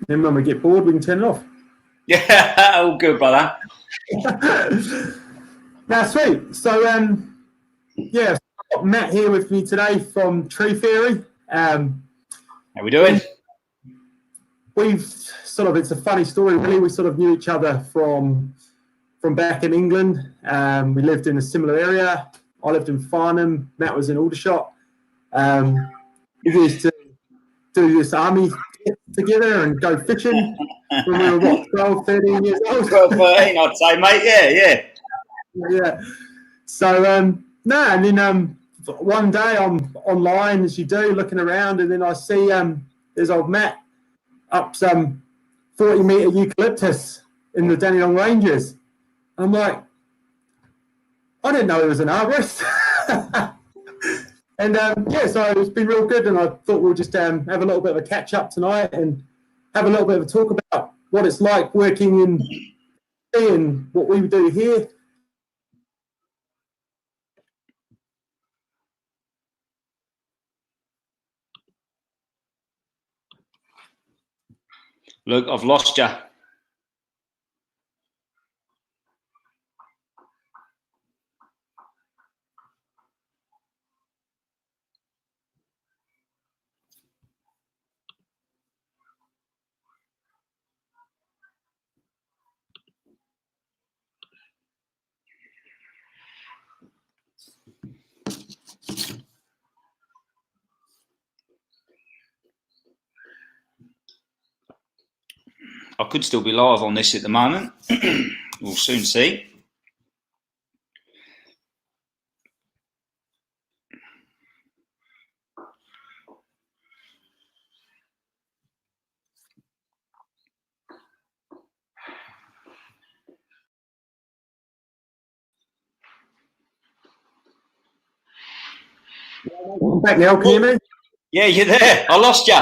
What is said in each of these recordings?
Then when we get bored, we can turn it off. Yeah, all good, brother. Now, sweet. So, yeah, I've got Matt here with me today from Tree Theory. How we doing? We've sort of, it's a funny story, really. We sort of knew each other from back in England. We lived in a similar area. I lived in Farnham. Matt was in Aldershot. We used to do this army together and go fishing when we were, what, 12, 13 years old? 12, 13, I'd say, mate. Yeah. So, and then one day I'm online, as you do, looking around, and then I see there's old Matt up some 40-metre eucalyptus in the Dandenong Ranges. I'm like, I didn't know he was an arborist. And so it's been real good, and I thought we'll just have a little bit of a catch up tonight and have a little bit of a talk about what it's like working in and what we do here. Look, I've lost you. I could still be live on this at the moment. We'll soon see. I'm back now, can you hear me? Yeah, you're there. I lost you.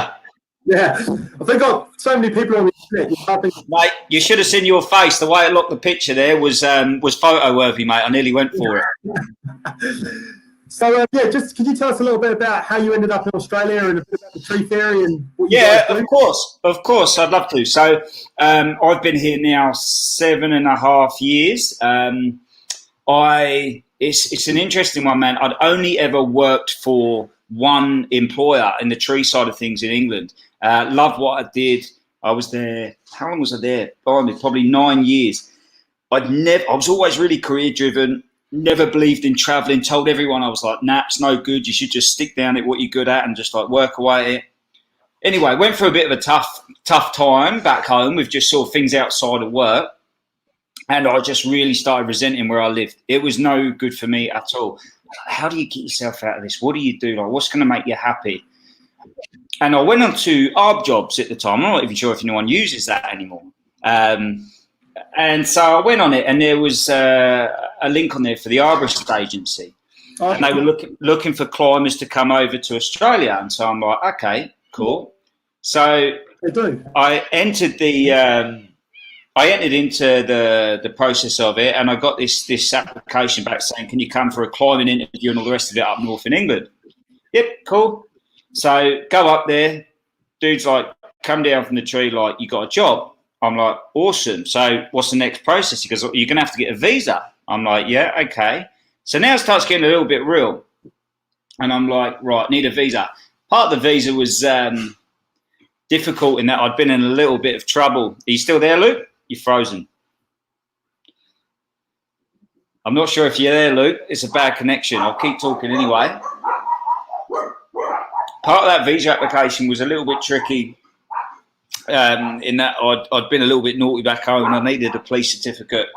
Yeah, I think I've so many people on the internet. Mate, you should have seen your face. The way it looked the picture there was photo worthy, mate. I nearly went for it. So just could you tell us a little bit about how you ended up in Australia and a bit about the Tree Theory and what you guys do? of course, I'd love to. So I've been here now 7.5 years. It's an interesting one, man. I'd only ever worked for one employer in the tree side of things in England. Loved what I did. I was there. How long was I there? Probably 9 years. I was always really career driven. Never believed in traveling. Told everyone I was like, nah, it's no good. You should just stick down at what you're good at and just like work away at it. Anyway, went through a bit of a tough time back home with just sort of things outside of work. And I just really started resenting where I lived. It was no good for me at all. How do you get yourself out of this? What do you do? Like, what's going to make you happy? And I went on to ARB jobs at the time. I'm not even sure if anyone uses that anymore. And so I went on it, and there was a link on there for the arborist agency. And they were looking for climbers to come over to Australia. And so I'm like, okay, cool. So I entered into the process of it, and I got this application back saying, can you come for a climbing interview and all the rest of it up north in England? Yep, cool. So go up there. Dude's like, come down from the tree like you got a job. I'm like, awesome. So what's the next process? He goes, you're going to have to get a visa. I'm like, yeah, okay. So now it starts getting a little bit real. And I'm like, right, need a visa. Part of the visa was difficult in that I'd been in a little bit of trouble. Are you still there, Luke? You're frozen. I'm not sure if you're there, Luke. It's a bad connection. I'll keep talking anyway. Part of that visa application was a little bit tricky in that I'd been a little bit naughty back home, and I needed a police certificate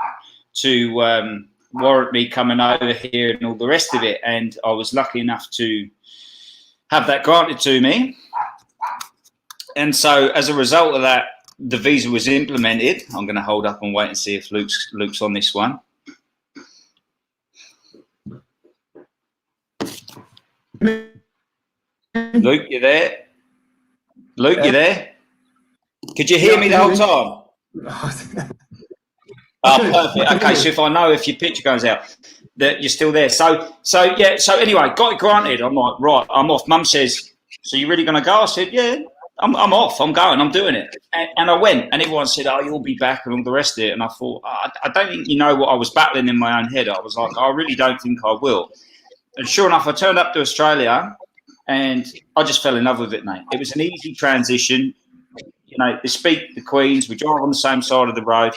to warrant me coming over here and all the rest of it. And I was lucky enough to have that granted to me. And so as a result of that, the visa was implemented. I'm going to hold up and wait and see if Luke's on this one. Luke, you there? Luke, you there? Could you hear me the whole time? Oh, perfect. Okay, so if I know if your picture goes out, that you're still there. So anyway, got it granted. I'm like, right, I'm off. Mum says, so you really going to go? I said, yeah. I'm off. I'm going. I'm doing it. And I went, and everyone said, "Oh, you'll be back," and all the rest of it. And I thought, I don't think you know what I was battling in my own head. I was like, I really don't think I will. And sure enough, I turned up to Australia, and I just fell in love with it, mate. It was an easy transition. You know, they speak the Queens. We drive on the same side of the road.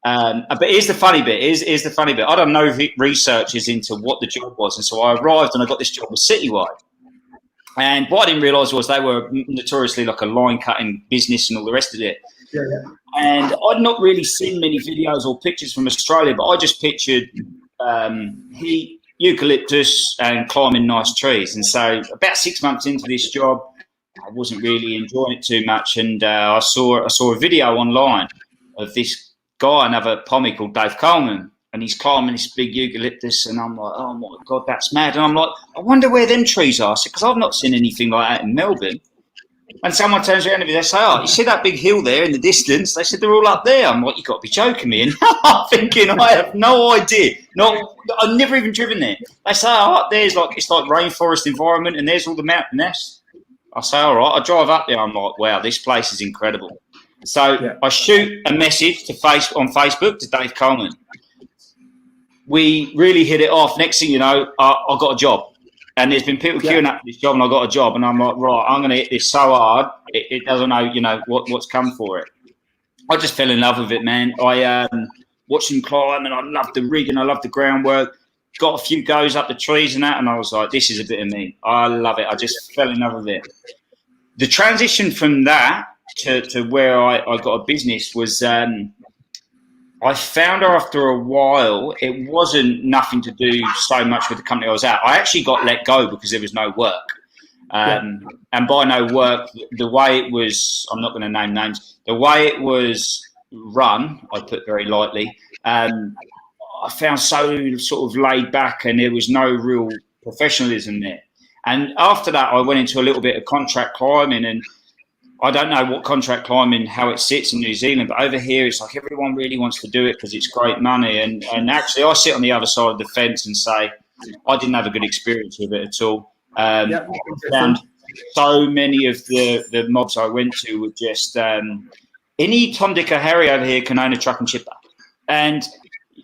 But here's the funny bit. Here's the funny bit. I don't know researches into what the job was, and so I arrived and I got this job with Citywide. And what I didn't realise was they were notoriously like a line cutting business and all the rest of it. Yeah. And I'd not really seen many videos or pictures from Australia, but I just pictured heat, eucalyptus, and climbing nice trees. And so about 6 months into this job, I wasn't really enjoying it too much, and I saw a video online of this guy, another pommy called Dave Coleman, and he's climbing this big eucalyptus, and I'm like, oh my God, that's mad. And I'm like, I wonder where them trees are, because I've not seen anything like that in Melbourne. And someone turns around to me, they say, oh, you see that big hill there in the distance? They said, they're all up there. I'm like, you've got to be joking me. And I'm thinking, I have no idea. I've never even driven there. They say, oh, up there is like, it's like rainforest environment, and there's all the mountain nests. I say, all right. I drive up there. I'm like, wow, this place is incredible. So I shoot a message on Facebook to Dave Coleman. We really hit it off. Next thing you know, I got a job. And there's been people queuing up for this job, and I got a job. And I'm like, right, I'm going to hit this so hard, it doesn't know, what's come for it. I just fell in love with it, man. I watched him climb, and I loved the rig, and I loved the groundwork. Got a few goes up the trees and that, and I was like, this is a bit of me. I love it. I just fell in love with it. The transition from that to where I got a business was I found after a while it wasn't nothing to do so much with the company I was at. I actually got let go because there was no work. And by no work, the way it was, I'm not going to name names, the way it was run, I put very lightly, I found so sort of laid back, and there was no real professionalism there. And after that, I went into a little bit of contract climbing, and I don't know what contract climbing, how it sits in New Zealand, but over here, it's like everyone really wants to do it because it's great money. And actually, I sit on the other side of the fence and say, I didn't have a good experience with it at all. Found so many of the mobs I went to were just, any Tom, Dick or Harry over here can own a truck and chipper. And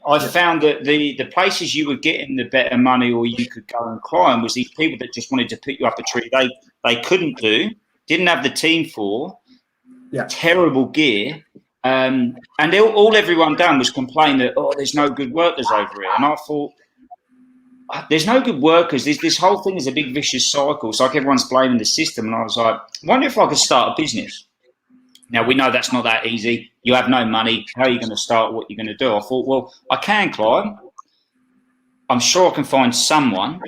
I found that the places you were getting the better money, or you could go and climb, was these people that just wanted to put you up a tree they couldn't do, didn't have the team for, terrible gear, and all everyone done was complain that, oh, there's no good workers over here. And I thought, there's no good workers. This whole thing is a big vicious cycle. It's like everyone's blaming the system. And I was like, I wonder if I could start a business. Now, we know that's not that easy. You have no money. How are you going to start? What you're going to do? I thought, well, I can climb. I'm sure I can find someone.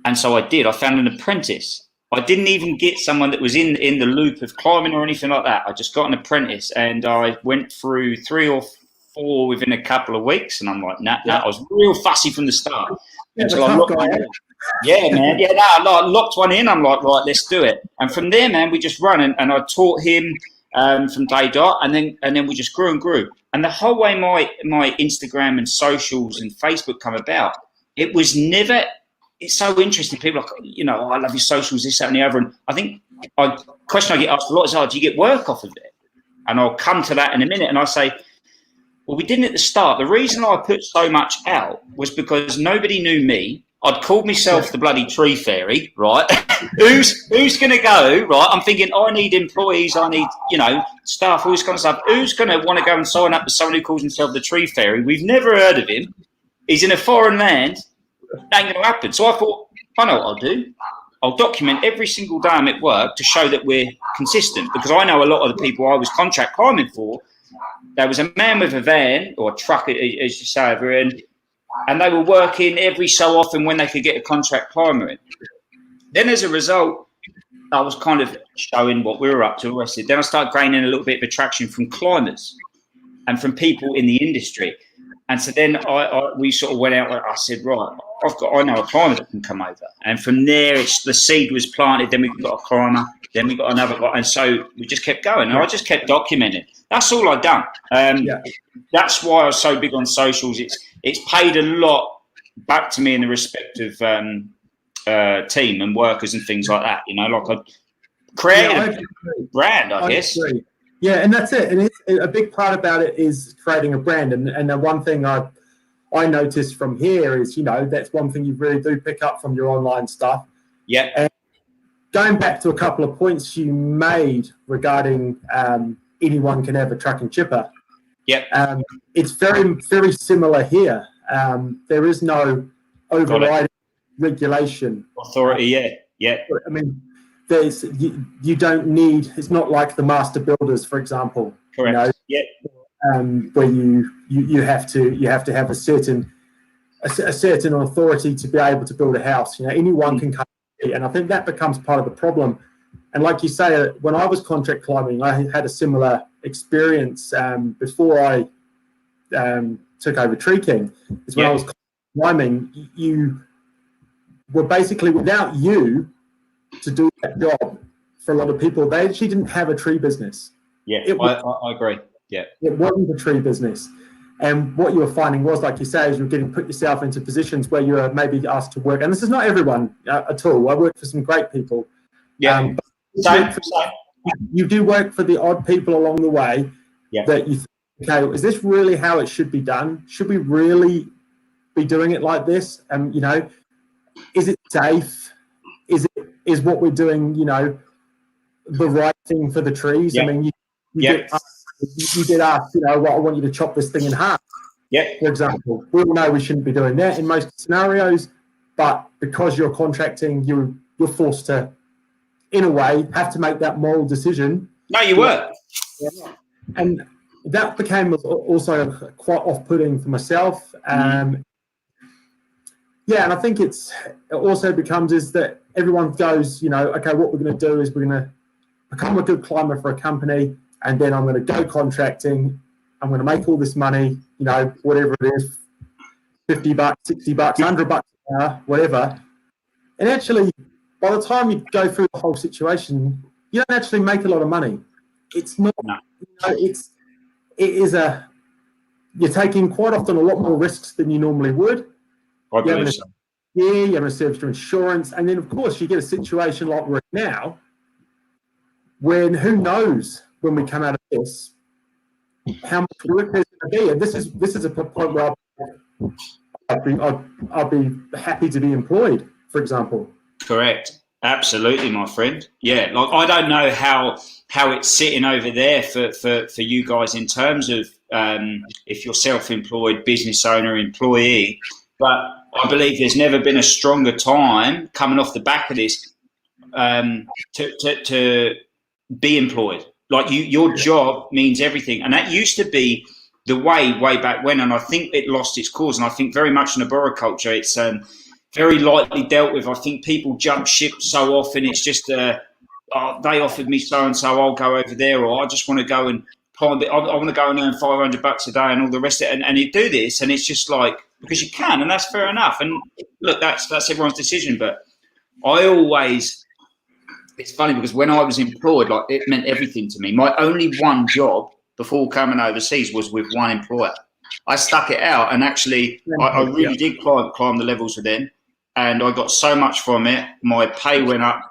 And so I did. I found an apprentice. I didn't even get someone that was in the loop of climbing or anything like that. I just got an apprentice, and I went through 3 or 4 within a couple of weeks. And I'm like, nah. I was real fussy from the start. Until I locked one in. Yeah, man. Yeah, I locked one in. I'm like, right, let's do it. And from there, man, we just run. And I taught him from day dot, and then we just grew and grew. And the whole way my Instagram and socials and Facebook come about, it was never. It's so interesting. People are like, I love your socials, this, that, and the other. And I think question I get asked a lot is, do you get work off of it? And I'll come to that in a minute. And I say, well, we didn't at the start. The reason I put so much out was because nobody knew me. I'd called myself the bloody tree fairy, right? Who's going to go, right? I'm thinking, I need employees, I need, staff, all this kind of stuff. Who's going to want to go and sign up with someone who calls himself the tree fairy? We've never heard of him. He's in a foreign land. Ain't going to happen. So I thought, I know what I'll do. I'll document every single day I'm at work to show that we're consistent, because I know a lot of the people I was contract climbing for, there was a man with a van or a truck, as you say over here, and they were working every so often when they could get a contract climber in. Then as a result, I was kind of showing what we were up to. Then I started gaining a little bit of attraction from climbers and from people in the industry. And so then we sort of went out. I said, right, I know a climber that can come over. And from there, the seed was planted. Then we got a climber. Then we got another guy. And so we just kept going. And I just kept documenting. That's all I'd done. That's why I was so big on socials. It's paid a lot back to me in the respect of team and workers and things like that. create a brand, I guess. Agree. Yeah, and that's it. And it's, a big part about it is creating a brand. And the one thing I noticed from here is, that's one thing you really do pick up from your online stuff. Yeah. And going back to a couple of points you made regarding anyone can have a truck and chipper. Yeah. It's very, very similar here. There is no overriding regulation. Authority, yeah. I mean, you don't need. It's not like the master builders, for example. Correct. Where you have to have a certain authority to be able to build a house. Anyone can come, and I think that becomes part of the problem. And like you say, when I was contract climbing, I had a similar experience before I took over Tree King. Is when I was climbing, you were basically, without you to do that job for a lot of people, they actually didn't have a tree business. Yeah, I agree. Yeah, it wasn't a tree business. And what you were finding was, like you say, is you're getting put yourself into positions where you are maybe asked to work. And this is not everyone at all. I work for some great people. Yeah. You do work for the odd people along the way that you think, okay, is this really how it should be done? Should we really be doing it like this? And, is it safe? Is what we're doing, the right thing for the trees? Yeah. I mean, you get asked, what, I want you to chop this thing in half. Yeah. For example, we all know we shouldn't be doing that in most scenarios, but because you're contracting, you're forced to, in a way, have to make that moral decision. No, you were. Yeah. And that became also quite off-putting for myself. Yeah, and I think it also becomes is that everyone goes, okay, what we're going to do is we're going to become a good climber for a company, and then I'm going to go contracting. I'm going to make all this money, whatever it is, $50, $60, $100 an hour, whatever. And actually, by the time you go through the whole situation, you don't actually make a lot of money. It's not. No. You're taking quite often a lot more risks than you normally would. I believe so. Yeah, you have to service your insurance, and then of course you get a situation like we're in now, when who knows when we come out of this, how much work there's going to be. And this is a point where I'll be happy to be employed, for example. Correct. Absolutely, my friend. Yeah, like I don't know how it's sitting over there for you guys in terms of if you're self-employed, business owner, employee, but I believe there's never been a stronger time coming off the back of this to be employed. Like your job means everything, and that used to be the way back when, and I think it lost its cause. And I think very much in the borough culture, it's very lightly dealt with. I think people jump ship so often. It's just they offered me so and so, I'll go over there, or I just want to go and climb. I want to go and earn $500 a day and all the rest of it. And you do this, and it's just like, because you can, and that's fair enough. And look, that's everyone's decision. But it's funny because when I was employed, like it meant everything to me. My only one job before coming overseas was with one employer. I stuck it out, and actually, I really did climb the levels with them, and I got so much from it. My pay went up,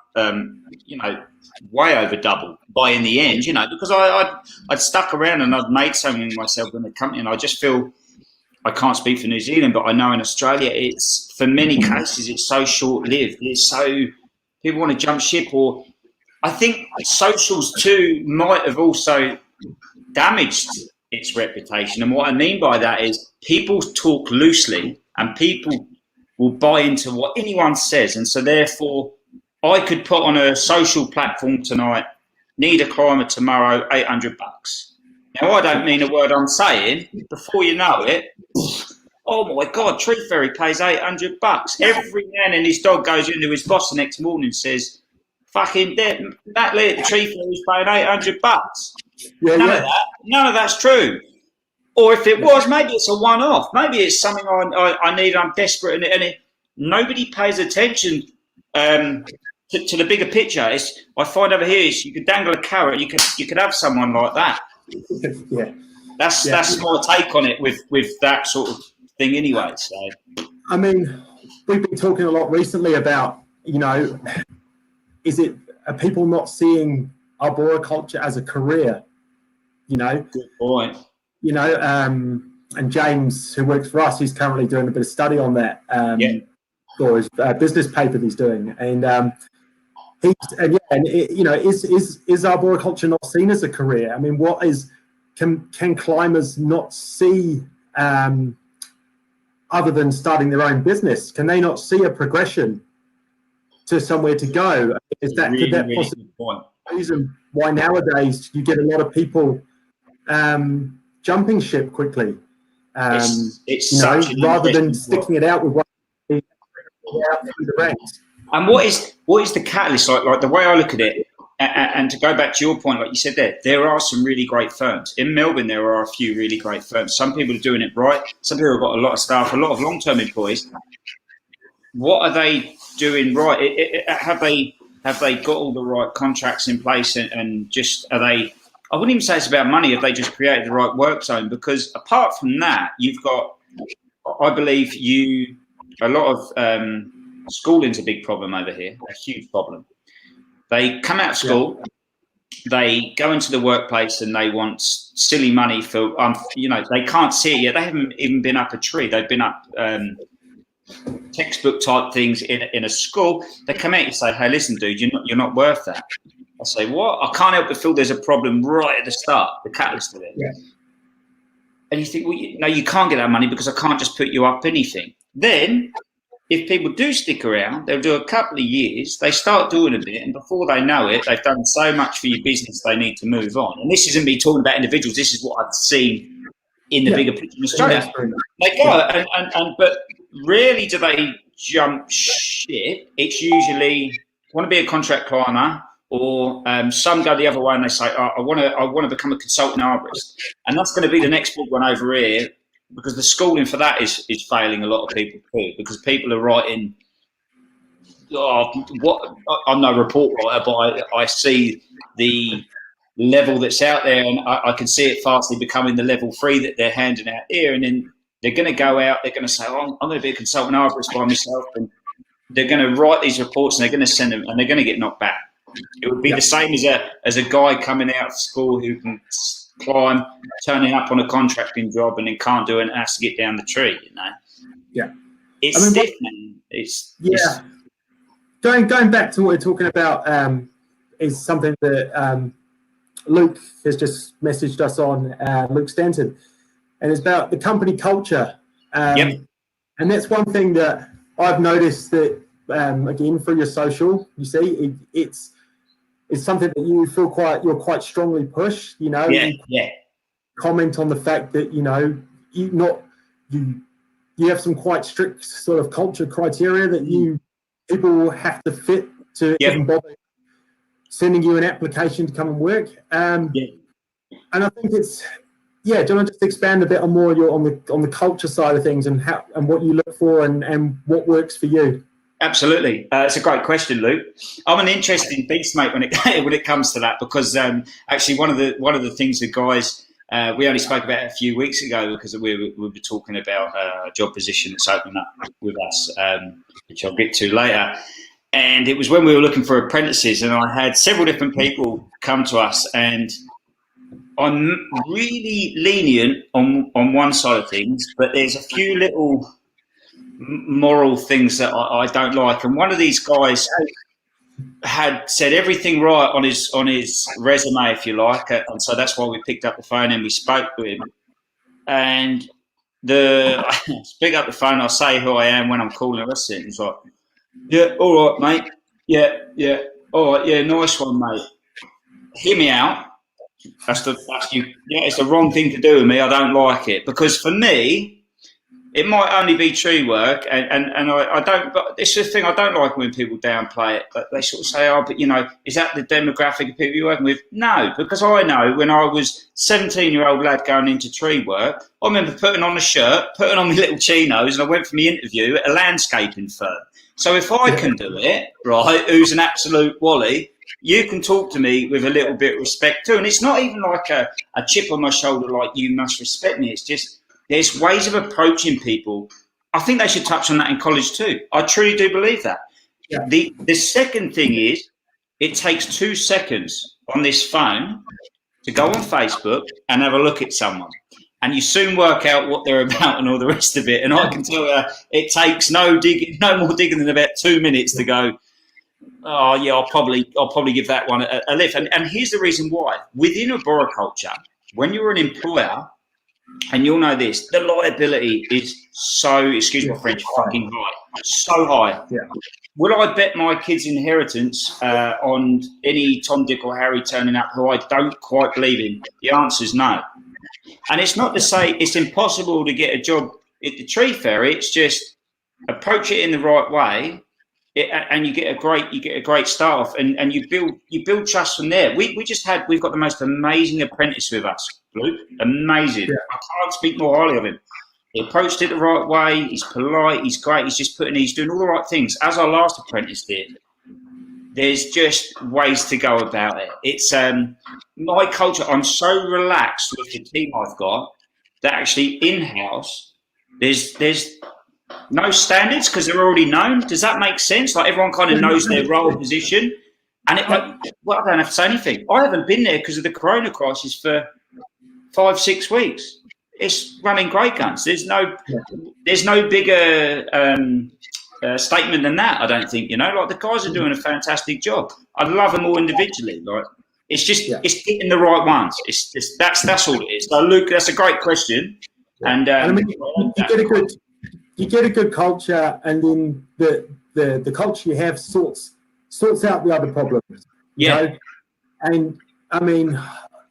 way over double by in the end, because I'd stuck around and I'd made something of myself in the company, and I just feel. I can't speak for New Zealand, but I know in Australia, it's for many cases, it's so short-lived. It's so people want to jump ship, or I think socials too might have also damaged its reputation. And what I mean by that is people talk loosely and people will buy into what anyone says. And so therefore, I could put on a social platform tonight, need a climber tomorrow, $800. Now, I don't mean a word I'm saying. Before you know it, oh my God, Tree Ferry pays $800. Every man and his dog goes into his boss the next morning and says, fucking that little Tree Ferry's paying $800. None of that's true. Or if it was, maybe it's a one-off. Maybe it's something I need, I'm desperate. And nobody pays attention to the bigger picture. I find over here, you could dangle a carrot, you could have someone like that. Yeah, that's my take on it with that sort of thing anyway. So I mean, we've been talking a lot recently about is it are people not seeing arboriculture as a career? You know, good point. You know, and James, who works for us, he's currently doing a bit of study on that for his business paper that he's doing, and is arboriculture not seen as a career? I mean, can climbers not see, other than starting their own business, can they not see a progression to somewhere to go? Is that really, could that really possibly good point. be the reason why nowadays you get a lot of people jumping ship quickly? It's such an rather than interesting sticking it out with one out through the ranks. And what is the catalyst? Like the way I look at it, and to go back to your point, like you said there are some really great firms. In Melbourne, there are a few really great firms. Some people are doing it right. Some people have got a lot of staff, a lot of long-term employees. What are they doing right? Have they got all the right contracts in place, and just are they? I wouldn't even say it's about money. Have they just created the right work zone? Because apart from that, you've got, I believe, a lot of schooling's a big problem over here, a huge problem. They come out of school, they go into the workplace, and they want silly money for, they can't see it yet. They haven't even been up a tree. They've been up textbook type things in a school. They come out and say, "Hey, listen, dude, you're not worth that." I say, "What?" I can't help but feel there's a problem right at the start, the catalyst of it. Yeah. And you think, well, you can't get that money because I can't just put you up anything. Then, if people do stick around, they'll do a couple of years, they start doing a bit, and before they know it, they've done so much for your business, they need to move on. And this isn't me talking about individuals, this is what I've seen in the bigger picture in Australia. They go, but rarely do they jump ship. It's usually, want to be a contract climber, or some go the other way and they say, I want to become a consultant arborist. And that's going to be the next big one over here, because the schooling for that is failing a lot of people too, because people are writing, I'm no report writer, but I see the level that's out there, and I can see it fastly becoming the level 3 that they're handing out here, and then they're going to go out, they're going to say, I'm going to be a consultant arborist by myself, and they're going to write these reports, and they're going to send them, and they're going to get knocked back. It would be the same as a guy coming out of school who can climb, turning up on a contracting job, and then can't do it and has to get down the tree, Yeah. It's different. It's going back to what we're talking about, is something that Luke has just messaged us on, Luke Stanton, and it's about the company culture. And that's one thing that I've noticed that, again, through your social, you see, it's something that you feel you're quite strongly pushed, You comment on the fact that, you have some quite strict sort of culture criteria that people will have to fit to even bother sending you an application to come and work. And I think it's, do you want to just expand a bit on more on the culture side of things, and how and what you look for and what works for you? Absolutely, it's a great question, Luke. I'm an interesting beast, mate, when it comes to that, because actually one of the things the guys we only spoke about it a few weeks ago, because we were talking about a job position that's opened up with us, which I'll get to later. And it was when we were looking for apprentices, and I had several different people come to us, and I'm really lenient on one side of things, but there's a few little moral things that I don't like. And one of these guys had said everything right on his resume, if you like, and so that's why we picked up the phone and we spoke to him. And I pick up the phone, I say who I am when I'm calling a restaurant. He's like, "Yeah, all right, mate. Yeah, all right, yeah, nice one, mate. Hear me out. It's the wrong thing to do with me. I don't like it, because for me, it might only be tree work, and I don't. But it's the thing I don't like when people downplay it. But they sort of say, "Oh, but is that the demographic of people you're working with?" No, because I know when I was 17-year-old lad going into tree work, I remember putting on a shirt, putting on my little chinos, and I went for my interview at a landscaping firm. So if I can do it, right, who's an absolute wally, you can talk to me with a little bit of respect too. And it's not even like a chip on my shoulder, like you must respect me. It's just, there's ways of approaching people. I think they should touch on that in college too. I truly do believe that. Yeah. The second thing is, It takes 2 seconds on this phone to go on Facebook and have a look at someone. And you soon work out what they're about and all the rest of it. And I can tell you, it takes no more digging than about 2 minutes to go, oh yeah, I'll probably give that one a lift. And here's the reason why. Within a boroculture, when you're an employer, and you'll know this, the liability is so, excuse my French, fucking high. So high. Yeah. Will I bet my kid's inheritance on any Tom, Dick or Harry turning up who I don't quite believe in? The answer is no. And it's not to say it's impossible to get a job at the Tree Ferry. It's just approach it in the right way, and you get a great start off, and you build trust from there. We've got the most amazing apprentice with us, Luke. Amazing. Yeah. I can't speak more highly of him. He approached it the right way. He's polite. He's great. He's doing all the right things, as our last apprentice did. There's just ways to go about it. It's my culture. I'm so relaxed with the team I've got that actually in-house, there's no standards because they're already known. Does that make sense? Like everyone kind of knows their role, position, and I don't have to say anything. I haven't been there because of the Corona crisis for 5-6 weeks. It's running great guns. There's no bigger statement than that. I don't think, like the guys are doing a fantastic job. I love them all individually. Like it's just it's getting the right ones. It's just that's all it is. So Luke, that's a great question. And I mean, you get a good culture, and then the culture you have sorts out the other problems. Yeah. You know? And I mean,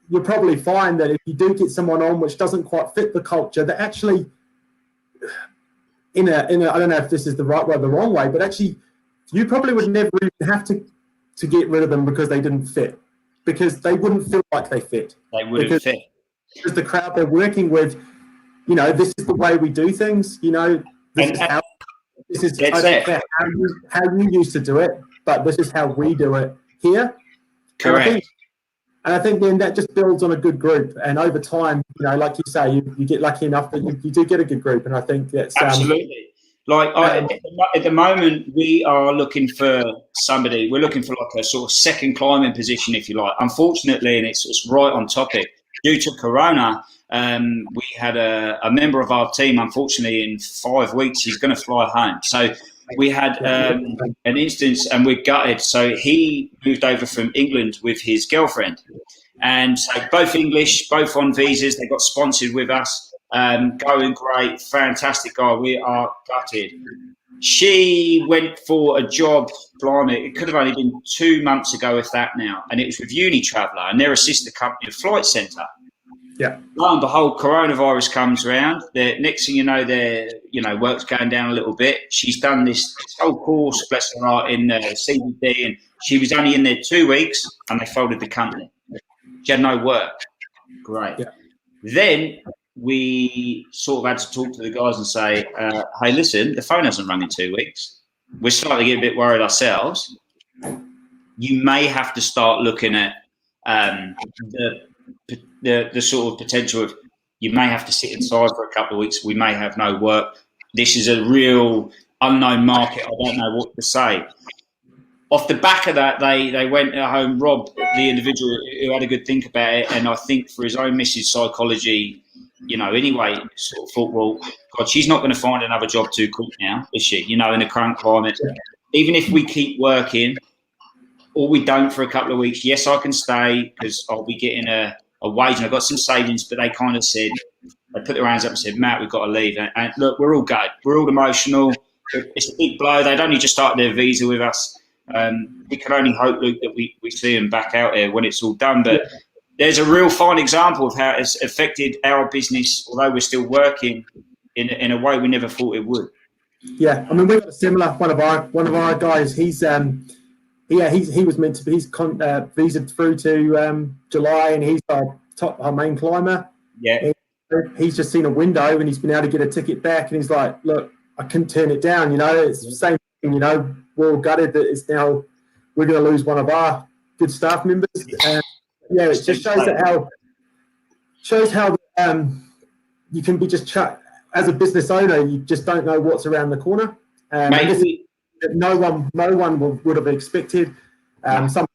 you'll probably find that if you do get someone on which doesn't quite fit the culture, that actually in a I don't know if this is the right way or the wrong way, but actually you probably would never even have to get rid of them because they didn't fit, because they wouldn't feel like they fit. They wouldn't fit. Because the crowd they're working with, this is the way we do things, this is I don't care how you used to do it, but this is how we do it here. Correct. And I think then that just builds on a good group. And over time, like you say, you get lucky enough that you do get a good group. And I think that's... Absolutely. At the moment, we are looking for somebody. We're looking for like a sort of second climbing position, if you like. Unfortunately, and it's right on topic, due to Corona, we had a member of our team, unfortunately, in 5 weeks, he's going to fly home. So we had an instance, and we're gutted. So he moved over from England with his girlfriend, and so both English, both on visas. They got sponsored with us. Going great, fantastic guy. We are gutted. She went for a job. Blimey, it could have only been 2 months ago, if that now, and it was with Uni Traveller, and they're a sister company of Flight Centre. Yeah. Lo and behold, coronavirus comes around. The next thing you know, their work's going down a little bit. She's done this whole course, bless her heart, in CBD, and she was only in there 2 weeks, and they folded the company. She had no work. Great. Yeah. Then we sort of had to talk to the guys and say, "Hey, listen, the phone hasn't rung in 2 weeks. We're starting to get a bit worried ourselves. You may have to start looking at the sort of potential of you may have to sit inside for a couple of weeks. We may have no work. This is a real unknown market. I don't know what to say." Off the back of that, they went home. Rob, the individual who had a good think about it, and I think for his own missus' psychology, anyway, sort of thought, well, God, she's not going to find another job too quick now, is she? In the current climate, even if we keep working or we don't for a couple of weeks, yes, I can stay because I'll be getting a wage and I've got some savings. But they kind of said, they put their hands up and said, "Matt, we've got to leave." And look, we're all gutted. We're all emotional. It's a big blow. They'd only just started their visa with us. We can only hope, Luke, that we see them back out here when it's all done. But there's a real fine example of how it's affected our business, although we're still working in a way we never thought it would. Yeah, I mean, we've got a similar one of our guys. He was meant to be visaed through to July, and he's our main climber. Yeah, he's just seen a window, and he's been able to get a ticket back, and he's like, "Look, I couldn't turn it down." It's the same thing. We're all gutted that it's now we're going to lose one of our good staff members. And it just shows how you can be just as a business owner, you just don't know what's around the corner. No one would have expected. Some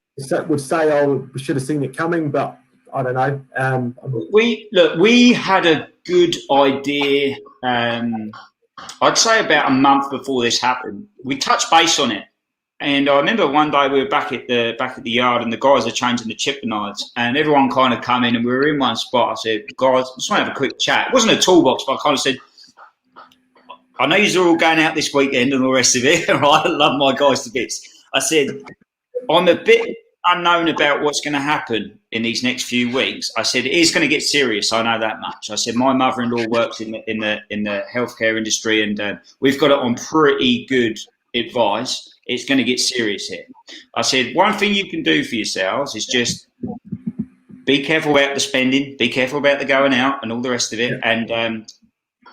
would say, oh, we should have seen it coming, but I don't know. We had a good idea. I'd say about a month before this happened. We touched base on it, and I remember one day we were back at the yard, and the guys are changing the chipper knives, and everyone kind of come in, and we were in one spot. I said, guys, I just want to have a quick chat. It wasn't a toolbox, but I kind of said, I know you're all going out this weekend and all the rest of it. Right? I love my guys to bits. I said, I'm a bit unknown about what's going to happen in these next few weeks. I said, it is going to get serious. I know that much. I said, my mother-in-law works in the healthcare industry, and we've got it on pretty good advice. It's going to get serious here. I said, one thing you can do for yourselves is just be careful about the spending, be careful about the going out and all the rest of it. And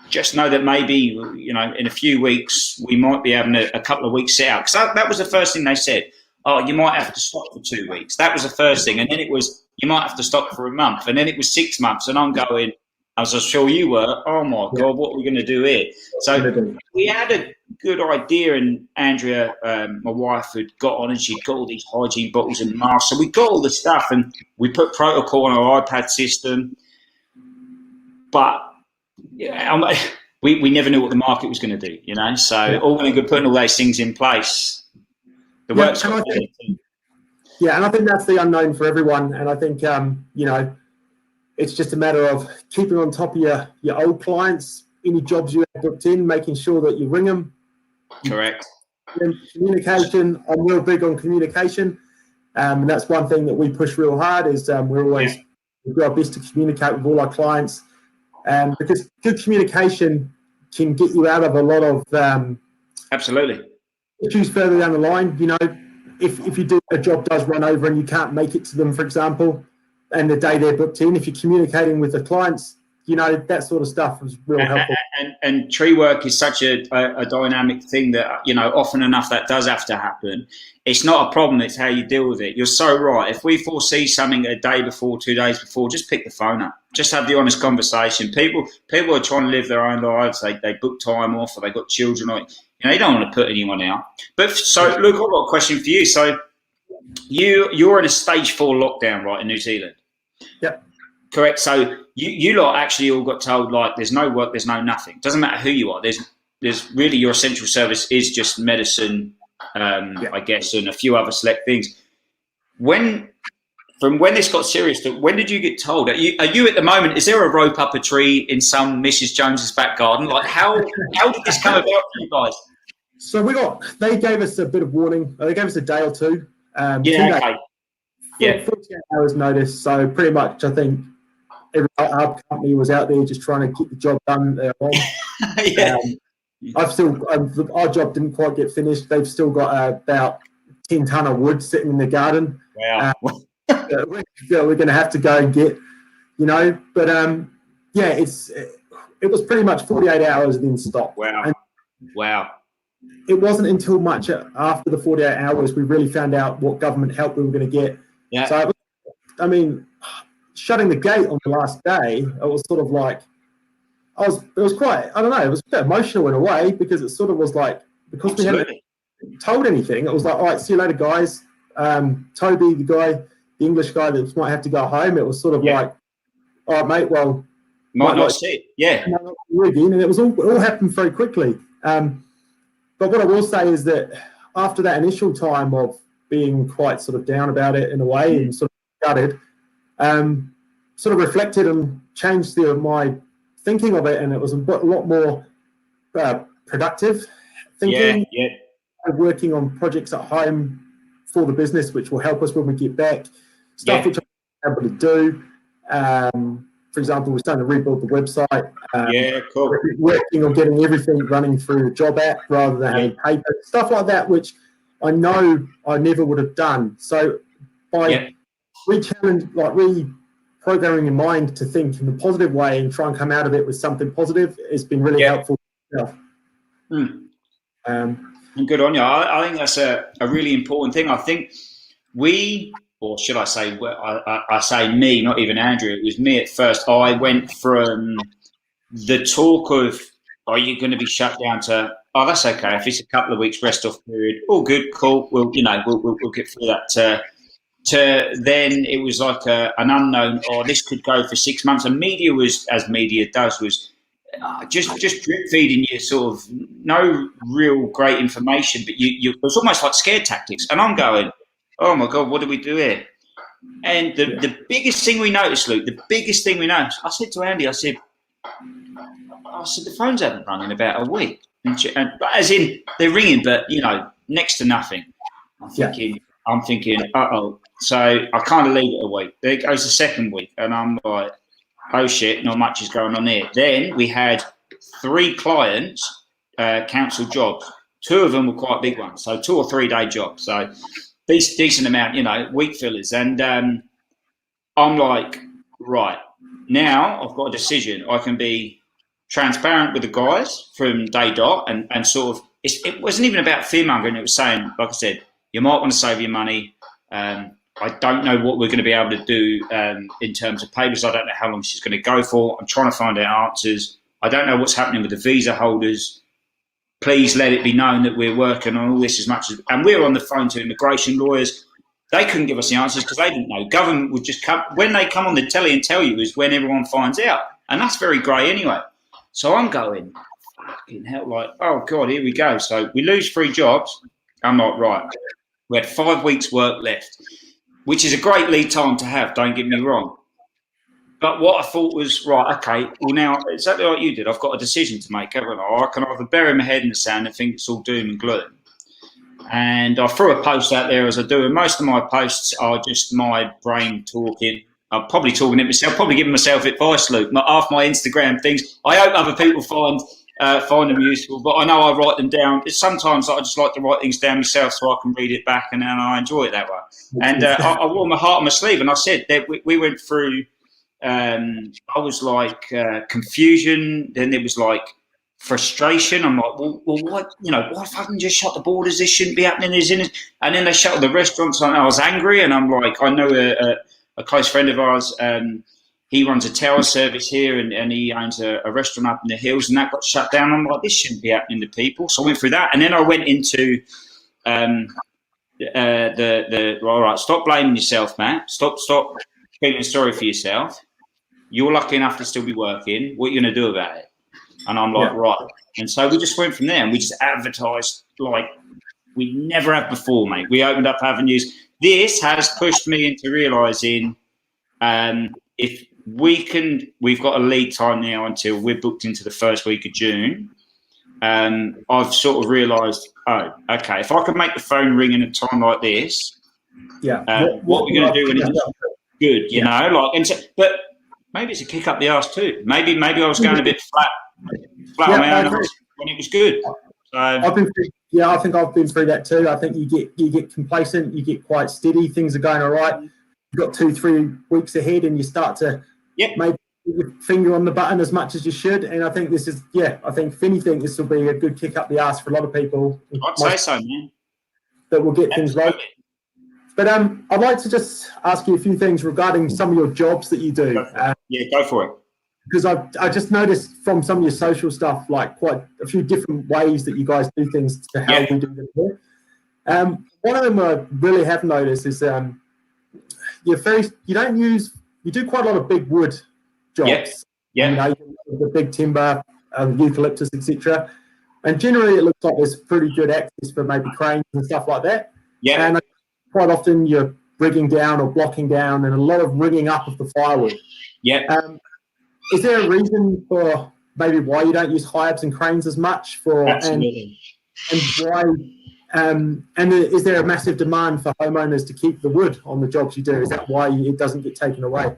just know that maybe, in a few weeks, we might be having a couple of weeks set out. Because that was the first thing they said. Oh, you might have to stop for 2 weeks. That was the first thing. And then it was, you might have to stop for a month. And then it was 6 months. And I'm going, as I'm sure you were, oh my God, what are we going to do here? So we had a good idea. And Andrea, my wife, had got on and she'd got all these hygiene bottles and masks. So we got all the stuff and we put protocol on our iPad system. But we never knew what the market was going to do, So all when we're putting all those things in place, the work's got to be. Yeah, and I think that's the unknown for everyone. And I think, it's just a matter of keeping on top of your old clients, any jobs you have booked in, making sure that you ring them. Correct. And communication, I'm real big on communication. And that's one thing that we push real hard is we do our best to communicate with all our clients. Because good communication can get you out of a lot of absolutely issues further down the line. If you do a job does run over and you can't make it to them, for example, and the day they're booked in, if you're communicating with the clients, that sort of stuff is real helpful. And tree work is such a dynamic thing that, often enough that does have to happen. It's not a problem, it's how you deal with it. You're so right. If we foresee something a day before, 2 days before, just pick the phone up. Just have the honest conversation. People are trying to live their own lives. They book time off or they got children. Or, you don't want to put anyone out. But so, Luke, I've got a question for you. So you're in a stage 4 lockdown, right, in New Zealand? Yep. Correct. So you lot actually all got told, like, there's no work, there's no nothing. Doesn't matter who you are. There's really your essential service is just medicine, I guess, and a few other select things. From when this got serious, when did you get told? Are you at the moment? Is there a rope up a tree in some Mrs. Jones's back garden? Like how did this come about for you guys? So they gave us a bit of warning. They gave us a day or two. 2 days, 48 hours notice. So pretty much, I think our company was out there just trying to get the job done. Our job didn't quite get finished. They've still got about 10 ton of wood sitting in the garden. Wow. We're going to have to go and get, But it was pretty much 48 hours and then stop. Wow. It wasn't until much after the 48 hours we really found out what government help we were going to get. Yeah. So, shutting the gate on the last day, it was sort of like, it was quite, I don't know, it was a bit emotional in a way because it sort of was like, because Absolutely. we hadn't told anything, it was like, all right, see you later, guys. Toby, the English guy that might have to go home, it was sort of like, all right, mate, well. Might not see. Yeah. And it was all happened very quickly. But what I will say is that after that initial time of being quite sort of down about it in a way and sort of gutted, sort of reflected and changed my thinking of it, and it was a lot more productive thinking. Yeah. Working on projects at home for the business, which will help us when we get back. Stuff which I'm able to do. For example, we're starting to rebuild the website. Cool. Working on getting everything running through the job app rather than having paper. Stuff like that, which I know I never would have done. So by reprogramming your mind to think in a positive way and try and come out of it with something positive has been really helpful. Good on you. I think that's a really important thing. I think or should I say, I say me, not even Andrew, it was me at first. I went from the talk of, are you going to be shut down to, oh, that's okay. If it's a couple of weeks rest off period, all good, cool. We'll get through that. to then it was like an unknown, or this could go for 6 months. And media was, as media does, was just drip feeding you sort of no real great information, but it was almost like scare tactics. And I'm going, oh my God, what do we do here? And the biggest thing we noticed, Luke, I said to Andy, I said, the phones haven't rung in about a week. And as in, they're ringing, but, next to nothing. I'm thinking, uh-oh. So I kind of leave it a week. There goes the second week, and I'm like, oh shit, not much is going on here. Then we had 3 clients cancel jobs. 2 of them were quite big ones, so 2 or 3 day jobs. So decent amount, week fillers. And I'm like, right, now I've got a decision. I can be transparent with the guys from day dot and sort of, it wasn't even about fear mongering. It was saying, like I said, you might want to save your money. I don't know what we're going to be able to do in terms of papers. I don't know how long she's going to go for. I'm trying to find out answers. I don't know what's happening with the visa holders. Please let it be known that we're working on all this as much as... And we're on the phone to immigration lawyers. They couldn't give us the answers because they didn't know. Government would just come... When they come on the telly and tell you is when everyone finds out. And that's very grey anyway. So I'm going, fucking hell, like, oh, God, here we go. So we lose 3 jobs. I'm like, right. We had 5 weeks' work left, which is a great lead time to have, don't get me wrong. But what I thought was, right, okay, well, now, exactly like you did, I've got a decision to make, haven't I? I can either bury my head in the sand and think it's all doom and gloom. And I threw a post out there as I do, and most of my posts are just my brain talking. I'm probably talking to myself, probably giving myself advice, Luke. Half my Instagram things, I hope other people find them useful, but I know I write them down. Sometimes I just like to write things down myself so I can read it back, and then I enjoy it that way. And I wore my heart on my sleeve, and I said that we went through... I was like confusion, then there was like frustration. I'm like, well what, why fucking just shut the borders? This shouldn't be happening. And then they shut the restaurants, and I was angry, and I'm like, I know a close friend of ours, he runs a tower service here, and he owns a restaurant up in the hills, and that got shut down. I'm like, this shouldn't be happening to people. So I went through that, and then I went into all right, stop blaming yourself, Matt. Stop feeling sorry for yourself. You're lucky enough to still be working. What are you going to do about it? And I'm like, right. And so we just went from there, and we just advertised like we never have before, mate. We opened up avenues. This has pushed me into realising if we've got a lead time now until we're booked into the first week of June. I've sort of realised, oh, okay, if I can make the phone ring in a time like this, what are we going to do when it's good, you know? Like, and so, but maybe it's a kick up the arse too. Maybe I was going a bit flat on my own when it was good. So, I think I've been through that too. I think you get complacent, you get quite steady, things are going all right. You've got 2-3 weeks ahead, and you start to maybe put your finger on the button as much as you should. And I think this is, I think if anything, this will be a good kick up the arse for a lot of people. I'd say so, man. That will get things right. But I'd like to just ask you a few things regarding some of your jobs that you do. Go for it. Because I just noticed from some of your social stuff, like quite a few different ways that you guys do things to how we do them here. One of them I really have noticed is you do quite a lot of big wood jobs. The big timber, eucalyptus, etc. And generally it looks like there's pretty good access for maybe cranes and stuff like that. And quite often you're rigging down or blocking down, and a lot of rigging up of the firewood. Is there a reason for maybe why you don't use high-abs and cranes as much? Absolutely. And why? And is there a massive demand for homeowners to keep the wood on the jobs you do? Is that why it doesn't get taken away?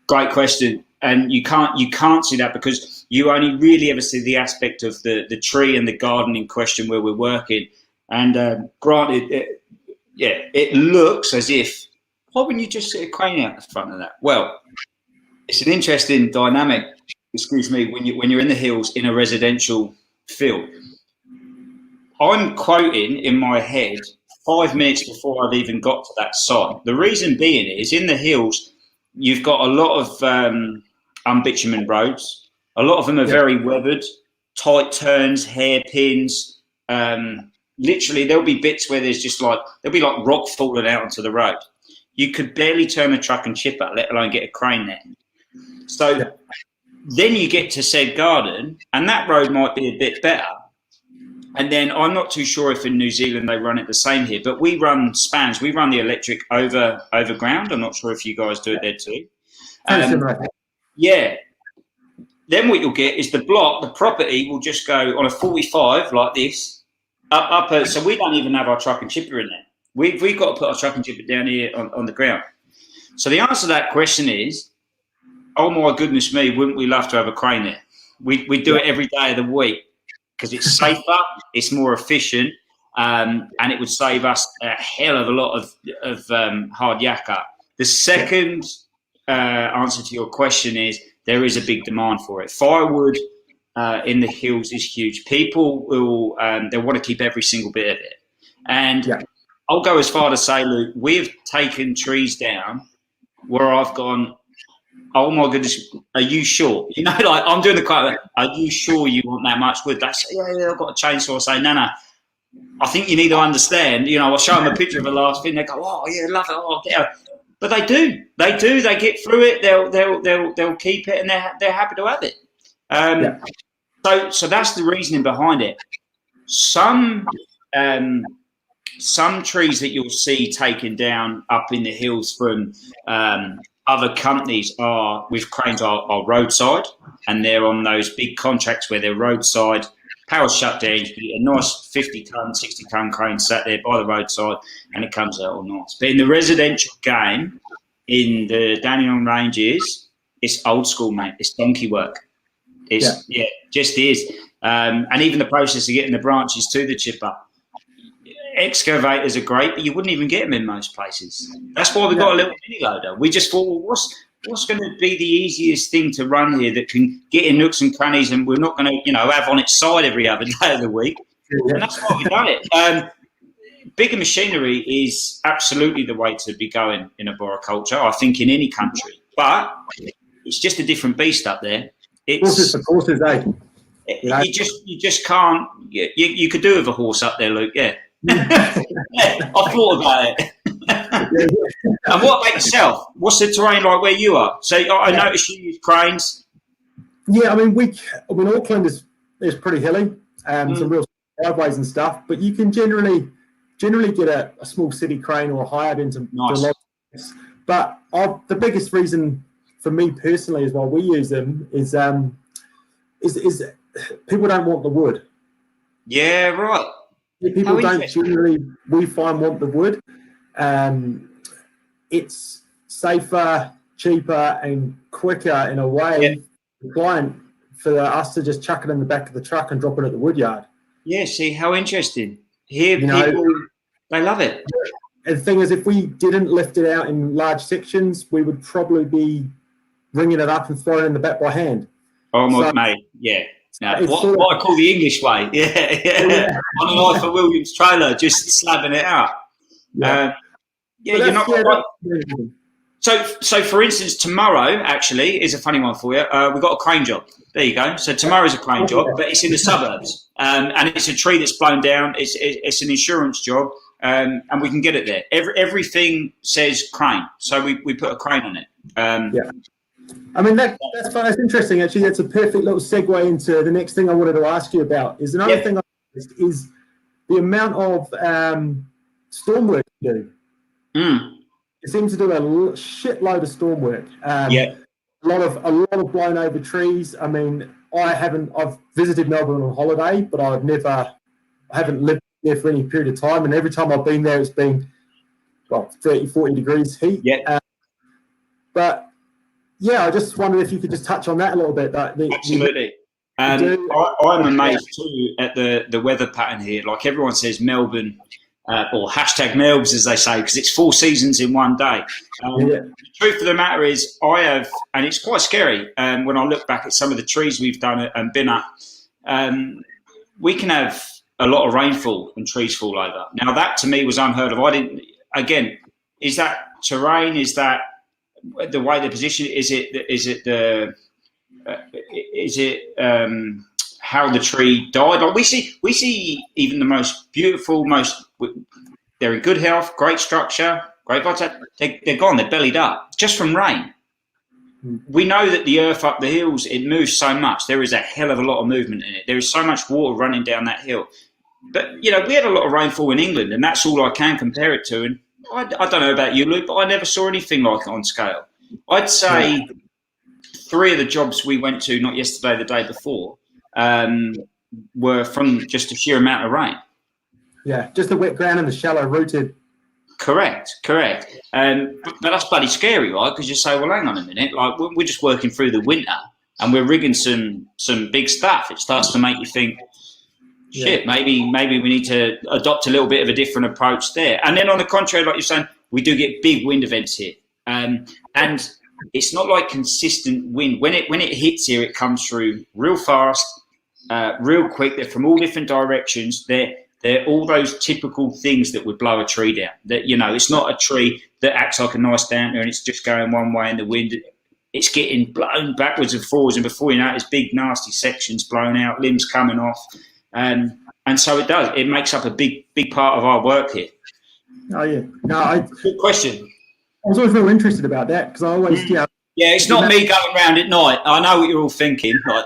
Great question. And you can't see that because you only really ever see the aspect of the tree and the garden in question where we're working. And granted, it looks as if, why wouldn't you just sit a crane out the front of that? Well, it's an interesting dynamic, when you're in the hills in a residential field. I'm quoting in my head 5 minutes before I've even got to that site. The reason being is in the hills, you've got a lot of unbitumen roads. A lot of them are very weathered, tight turns, hairpins. Literally, there'll be bits where there'll be like rock falling out onto the road. you could barely turn a truck and chipper, let alone get a crane there. So then you get to said garden, and that road might be a bit better. And then I'm not too sure if in New Zealand they run it the same here, but we run spans. We run the electric overground. I'm not sure if you guys do it there too. Yeah. Then what you'll get is the property will just go on a 45 like this, up. So we don't even have our truck and chipper in there. We've got to put our truck and chipper down here on the ground. So the answer to that question is, oh my goodness me, wouldn't we love to have a crane there? We do it every day of the week because it's safer, it's more efficient, and it would save us a hell of a lot of hard yakka. The second answer to your question is there is a big demand for it. Firewood in the hills is huge. People will they want to keep every single bit of it. And I'll go as far to say, Luke, we've taken trees down where I've gone, oh my goodness, are you sure? You know, like I'm doing the quote, are you sure you want that much wood? They say, yeah, I've got a chainsaw. I say, no, I think you need to understand. You know, I'll show them a picture of the last thing. They go, oh yeah, love it. Oh, yeah. But they do. They get through it. They'll keep it, and they're happy to have it. So that's the reasoning behind it. Some trees that you'll see taken down up in the hills from other companies with cranes are roadside, and they're on those big contracts where they're roadside. Power shut down, you get a nice 50-ton, 60-ton crane sat there by the roadside, and it comes out all nice. But in the residential game, in the Dandenong Ranges, it's old school, mate. It's donkey work. Just is. And even the process of getting the branches to the chipper. Excavators are great, but you wouldn't even get them in most places. That's why we got a little mini loader. We just thought, well, what's going to be the easiest thing to run here that can get in nooks and crannies, and we're not going to, have on its side every other day of the week. And that's why we've done it. Bigger machinery is absolutely the way to be going in arboriculture, I think, in any country. But it's just a different beast up there. Horses, eh? You just can't. You could do with a horse up there, Luke. Yeah. I thought about it. And what about yourself? What's the terrain like where you are? So I noticed you use cranes. Yeah, I mean, Auckland is pretty hilly, some real driveways and stuff. But you can generally get a small city crane or hired into nice. But the biggest reason for me personally is why we use them is people don't want the wood. Yeah, right. People don't generally, we find, want the wood. It's safer, cheaper, and quicker in a way for us to just chuck it in the back of the truck and drop it at the wood yard. Yeah, see, how interesting. Here, people, they love it. And the thing is, if we didn't lift it out in large sections, we would probably be ringing it up and throwing it in the back by hand. Oh, my mate, yeah. No, what I call the English way, yeah. On an Arthur Williams trailer, just slabbing it out. You're not right. So for instance, tomorrow actually is a funny one for you. We've got a crane job. There you go. So tomorrow's a crane job, but it's in the suburbs, and it's a tree that's blown down. It's an insurance job, and we can get it there. Everything says crane, so we put a crane on it. I mean, that's fun. That's interesting, actually. That's a perfect little segue into the next thing I wanted to ask you about. Is another thing I noticed is the amount of storm work you do. You seem to do a shitload of storm work. A lot of blown over trees. I mean, I've visited Melbourne on holiday, but I haven't lived there for any period of time. And every time I've been there, it's been 30, 40 degrees heat. I just wondered if you could just touch on that a little bit. Absolutely. I'm amazed too at the weather pattern here. Like everyone says, Melbourne, or hashtag Melbs, as they say, because it's 4 seasons in one day. The truth of the matter is, and it's quite scary when I look back at some of the trees we've done and been at, we can have a lot of rainfall and trees fall over. Now, that to me was unheard of. Is that terrain? Is that the way they position it? Is it how the tree died? Like we see even the most beautiful, they're in good health, great structure, grapevines, they're gone. They're bellied up just from rain. We know that the earth up the hills, it moves so much. There is a hell of a lot of movement in it. There is so much water running down that hill. But, you know, we had a lot of rainfall in England, and that's all I can compare it to. And I don't know about you, Luke, but I never saw anything like it on scale. I'd say 3 of the jobs we went to, not yesterday, the day before, were from just a sheer amount of rain. Yeah, just the wet ground and the shallow rooted. Correct. But that's bloody scary, right? Because you say, well, hang on a minute, like we're just working through the winter and we're rigging some big stuff. It starts to make you think, shit, maybe we need to adopt a little bit of a different approach there. And then on the contrary, like you're saying, we do get big wind events here, and it's not like consistent wind. When it hits here, it comes through real fast, real quick. They're from all different directions. They're all those typical things that would blow a tree down. That, you know, it's not a tree that acts like a nice dampener and it's just going one way in the wind. It's getting blown backwards and forwards, and before you know it, it's big nasty sections blown out, limbs coming off, and so it does. It makes up a big part of our work here. Oh yeah, no, good question. I was always real interested about that because I always yeah, it's not me going around at night. I know what you're all thinking. Like,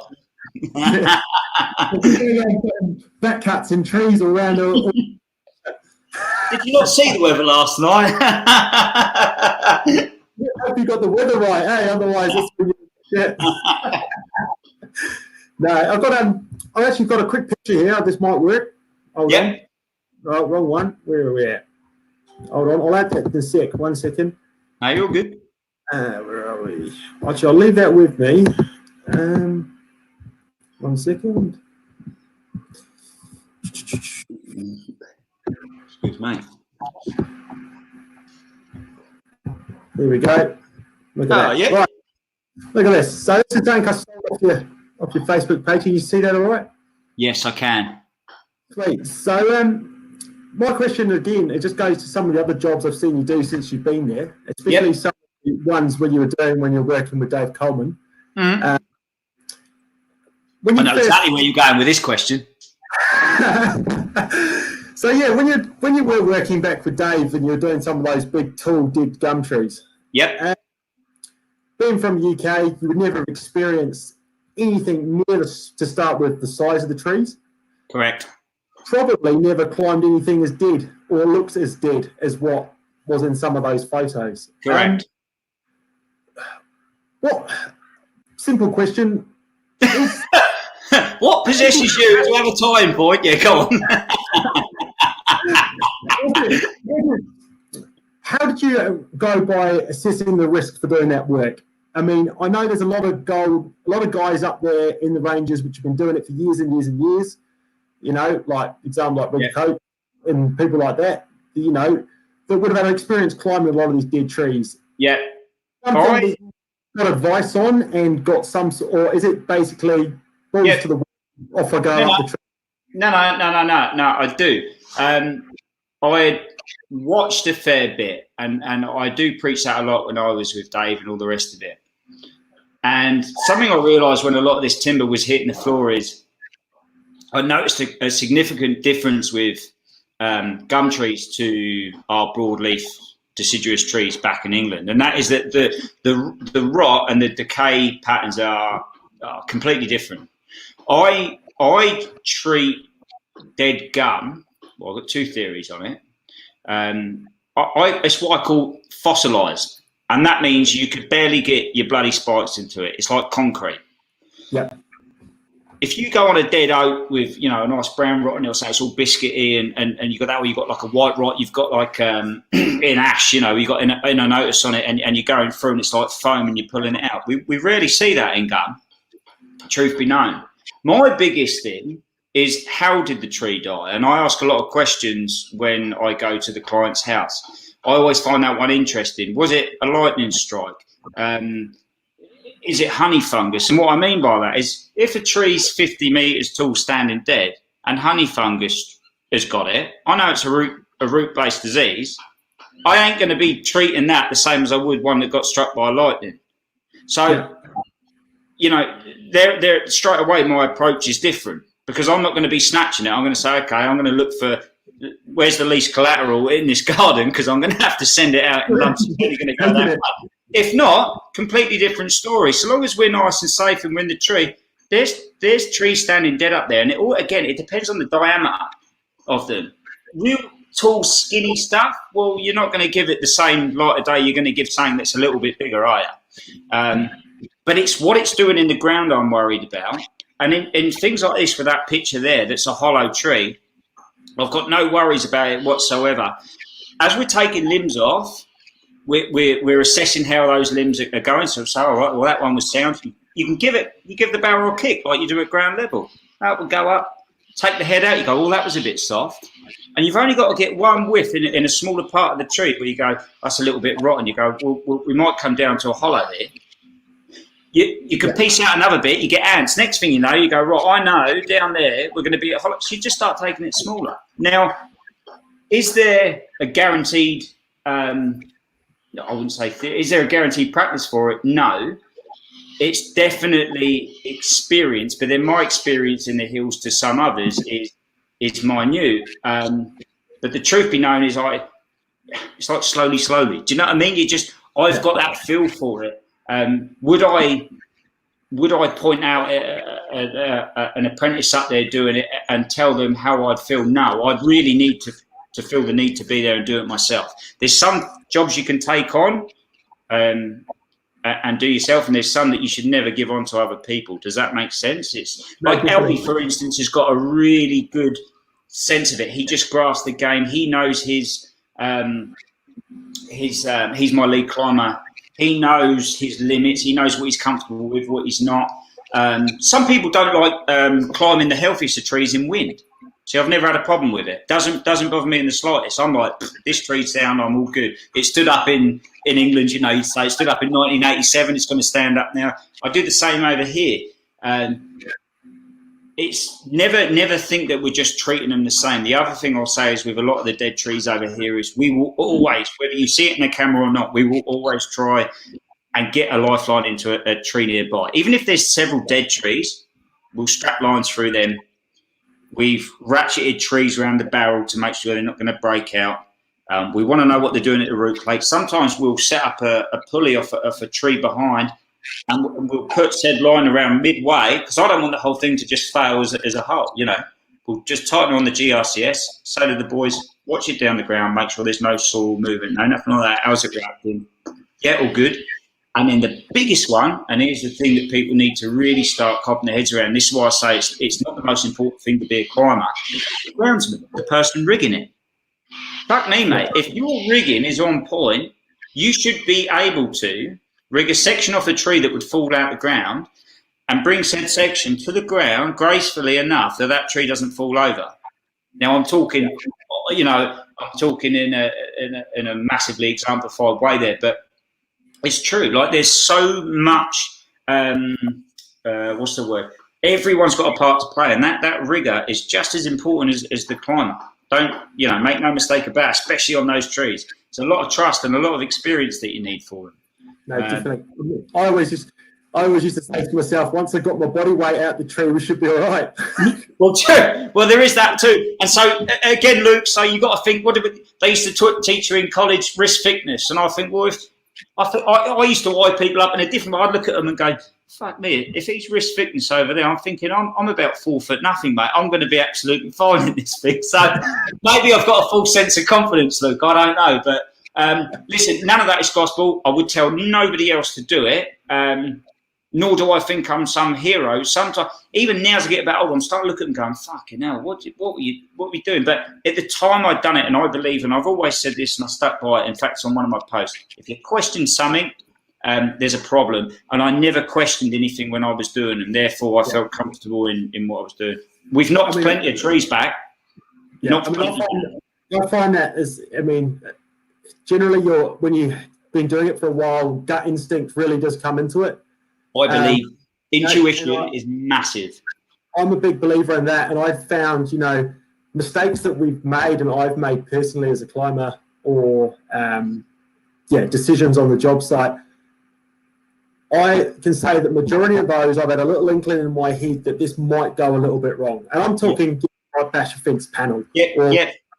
back cuts in trees all around. Did you not see the weather last night? I hope you got the weather right, eh? Otherwise, yeah. No, I actually got a quick picture here. This might work. Hold on. Oh, wrong one. Where are we at? Hold on. I'll add that in a sec. 1 second. No, you're good. Where are we? Actually, I'll leave that with me. 1 second. Excuse me. There we go. Look at that. Yeah. Right. Look at this. So this is something I sold off your Facebook page. Can you see that all right? Yes, I can. Great. So my question again, it just goes to some of the other jobs I've seen you do since you've been there, especially some of the ones when you were doing when you're working with Dave Coleman. Mm-hmm. I know exactly where you're going with this question. So yeah, when you were working back with Dave and you were doing some of those big tall dead gum trees. Yep. Being from the UK, you would never experience anything near to start with the size of the trees. Correct. Probably never climbed anything as dead or looks as dead as what was in some of those photos. Correct. Simple question. What possesses you to have a time point? Yeah, go on. How did you go by assessing the risk for doing that work? I mean, I know there's a lot of guys up there in the ranges which have been doing it for years and years and years. You know, like example like Rob Cope and people like that. You know, that would have had experience climbing a lot of these dead trees. Yeah. Something got advice on and got some, or is it basically balls to the off I go up the tree? No, I do. I watched a fair bit, and I do preach that a lot when I was with Dave and all the rest of it. And something I realised when a lot of this timber was hitting the floor is I noticed a significant difference with gum trees to our broadleaf deciduous trees back in England, and that is that the rot and the decay patterns are completely different. I treat dead gum. Well, I've got 2 theories on it. It's what I call fossilised, and that means you could barely get your bloody spikes into it. It's like concrete. Yeah. If you go on a dead oak with, you know, a nice brown rot, and it'll say it's all biscuity, and you got that, or you've got like a white rot, you've got like in ash, you know, you got in a notice on it, and you're going through, and it's like foam, and you're pulling it out. We rarely see that in gum. Truth be known, my biggest thing is how did the tree die? And I ask a lot of questions when I go to the client's house. I always find that one interesting. Was it a lightning strike? Is it honey fungus? And what I mean by that is if a tree's 50 metres tall standing dead and honey fungus has got it, I know it's a root-based disease. I ain't going to be treating that the same as I would one that got struck by lightning. So, you know, there straight away my approach is different because I'm not going to be snatching it. I'm going to say, okay, I'm going to look for where's the least collateral in this garden? Because I'm going to have to send it out and I'm going to go that way. If not, completely different story. So long as we're nice and safe and we're in the tree, there's trees standing dead up there. And it depends on the diameter of them. Real tall, skinny stuff, well, you're not going to give it the same light of day. You're going to give something that's a little bit bigger, are you? But it's what it's doing in the ground I'm worried about. And in things like this, with that picture there, that's a hollow tree, I've got no worries about it whatsoever. As we're taking limbs off, we're assessing how those limbs are going. So, all right, well, that one was sound. You give the barrel a kick like you do at ground level. That will go up, take the head out. You go, oh, that was a bit soft. And you've only got to get one whiff in a smaller part of the tree where you go, that's a little bit rotten. You go, well, we might come down to a hollow there. You can piece out another bit, you get ants. Next thing you know, you go, right, I know, down there, we're going to be at hollow. So you just start taking it smaller. Now, is there a guaranteed, I wouldn't say, is there a guaranteed practice for it? No. It's definitely experience, but then my experience in the hills to some others is minute. But the truth be known is it's like slowly. Do you know what I mean? I've got that feel for it. Would I point out an apprentice up there doing it and tell them how I'd feel? No, I'd really need to feel the need to be there and do it myself. There's some jobs you can take on and do yourself, and there's some that you should never give on to other people. Does that make sense? It's like Elby, for instance, has got a really good sense of it. He just grasps the game. He knows he's my lead climber. He knows his limits. He knows what he's comfortable with, what he's not. Some people don't like climbing the healthiest of trees in wind. See, I've never had a problem with it. Doesn't bother me in the slightest. I'm like, this tree's down, I'm all good. It stood up in England, you know, you'd say it stood up in 1987, it's going to stand up now. I do the same over here. It's never think that we're just treating them the same. The other thing I'll say is with a lot of the dead trees over here is we will always, whether you see it in the camera or not, we will always try and get a lifeline into a tree nearby. Even if there's several dead trees, we'll strap lines through them. We've ratcheted trees around the barrel to make sure they're not going to break out. We want to know what they're doing at the root plate. Sometimes we'll set up a pulley off a tree behind, and we'll put said line around midway, because I don't want the whole thing to just fail as a whole, you know. We'll just tighten on the GRCS, say to the boys, watch it down the ground, make sure there's no soil movement, no nothing like that. How's it reacting? Yeah, all good. And then the biggest one, and here's the thing that people need to really start copping their heads around, this is why I say it's not the most important thing to be a climber, the groundsman, the person rigging it. Fuck me, mate. If your rigging is on point, you should be able to rig a section off a tree that would fall out the ground and bring said section to the ground gracefully enough that tree doesn't fall over. Now, I'm talking, you know, in a massively exemplified way there, but it's true. Like, there's so much, what's the word? Everyone's got a part to play, and that rigger is just as important as the climber. Don't, you know, make no mistake about it, especially on those trees. It's a lot of trust and a lot of experience that you need for them. No, definitely. I always used to say to myself, once I got my body weight out the tree, we should be all right. Well, true. Well, there is that too. And so, again, Luke, so you got to think, they used to teach you in college wrist thickness, and I think, well, I used to eye people up in a different way. I'd look at them and go, fuck me, if he's wrist thickness over there, I'm thinking I'm about 4 foot nothing, mate. I'm going to be absolutely fine in this thing. So maybe I've got a full sense of confidence, Luke. I don't know. But listen, none of that is gospel. I would tell nobody else to do it. Nor do I think I'm some hero. Sometimes, even now as I get a bit older, I'm starting to look at them going, fucking hell, what were you doing? But at the time I'd done it, and I believe, and I've always said this, and I stuck by it. In fact, it's on one of my posts. If you question something, there's a problem. And I never questioned anything when I was doing, and therefore I felt comfortable in what I was doing. We've knocked plenty of trees back. Yeah, I find that generally when you've been doing it for a while, gut instinct really does come into it. I believe intuition is massive. I'm a big believer in that, and I've found, mistakes that we've made and I've made personally as a climber, or decisions on the job site. I can say that majority of those, I've had a little inkling in my head that this might go a little bit wrong, and I'm talking right bash a fence panel,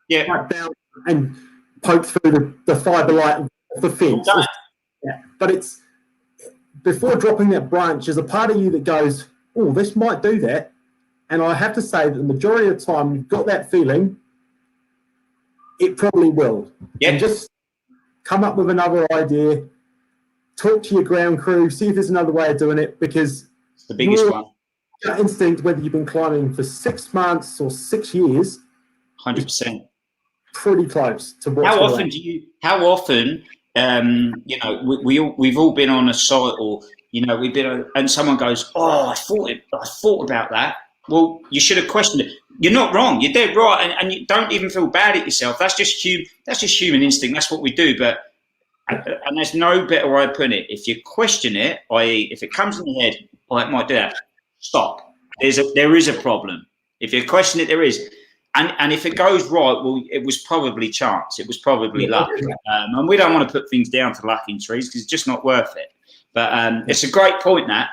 Yeah. right down and poke through the fibre light of the fence. Yeah. But it's before dropping that branch, there's a part of you that goes, oh, this might do that. And I have to say that the majority of the time you've got that feeling, it probably will. Yeah. And just come up with another idea, talk to your ground crew, see if there's another way of doing it, because It's the biggest one. Gut instinct, whether you've been climbing for 6 months or 6 years, 100%. pretty close to what's How going often on. do you? How often? We've all been on a site, or we've been, and someone goes, "Oh, I thought about that." Well, you should have questioned it. You're not wrong. You're dead right, and you don't even feel bad at yourself. That's just human instinct. That's what we do. But and there's no better way of putting it. If you question it, i.e., if it comes in your head, "Oh, it might do that," stop. There is a problem. If you question it, there is. And if it goes right, well, it was probably chance. It was probably luck. And we don't want to put things down to luck in trees because it's just not worth it. But it's a great point, Nat.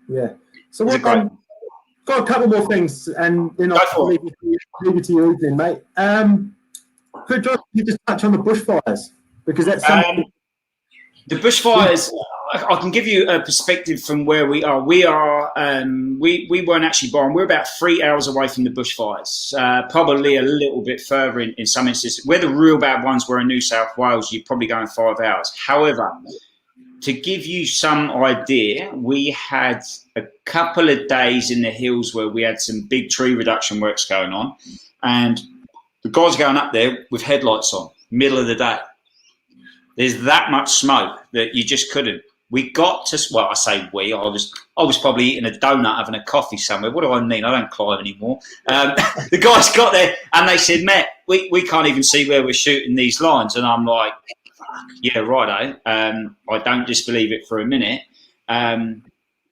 Yeah. So what? Got a couple more things, and then I'll leave it to you, evening, mate. Could you just touch on the bushfires, because that's something. The bushfires. I can give you a perspective from where we are. We weren't actually born. We're about 3 hours away from the bushfires, probably a little bit further in some instances. Where the real bad ones were in New South Wales, you're probably going 5 hours. However, to give you some idea, we had a couple of days in the hills where we had some big tree reduction works going on, and the guys going up there with headlights on, middle of the day. There's that much smoke that you just couldn't. We got to, well, I say we, I was probably eating a donut, having a coffee somewhere. What do I mean? I don't climb anymore. The guys got there and they said, Matt, we can't even see where we're shooting these lines. And I'm like, yeah, righto. I don't disbelieve it for a minute.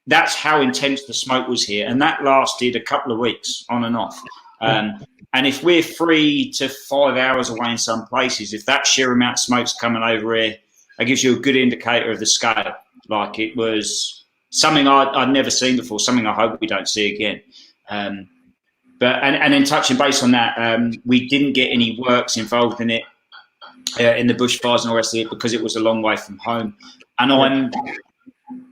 That's how intense the smoke was here. And that lasted a couple of weeks on and off. And if we're 3 to 5 hours away in some places, if that sheer amount of smoke's coming over here, that gives you a good indicator of the scale. Like, it was something I'd never seen before, something I hope we don't see again. But then touching base on that, we didn't get any works involved in it, in the bushfires and all the rest of it, because it was a long way from home. And I'm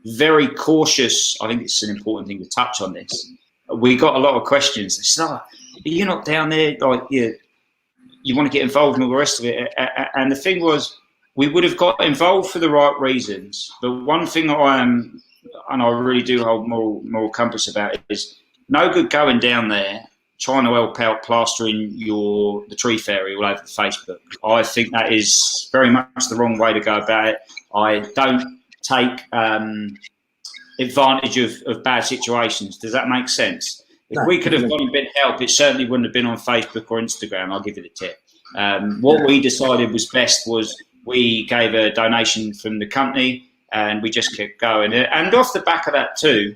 very cautious. I think it's an important thing to touch on this. We got a lot of questions. They said, "Oh, you're not down there, like, you want to get involved in all the rest of it." And the thing was, we would have got involved for the right reasons. But one thing I am, and I really do hold moral compass about it, is no good going down there trying to help out plastering the tree fairy all over the Facebook. I think that is very much the wrong way to go about it. I don't take advantage of bad situations. Does that make sense? If we could have gone and been help, it certainly wouldn't have been on Facebook or Instagram. I'll give it a tip. What we decided was best was we gave a donation from the company and we just kept going. And off the back of that too,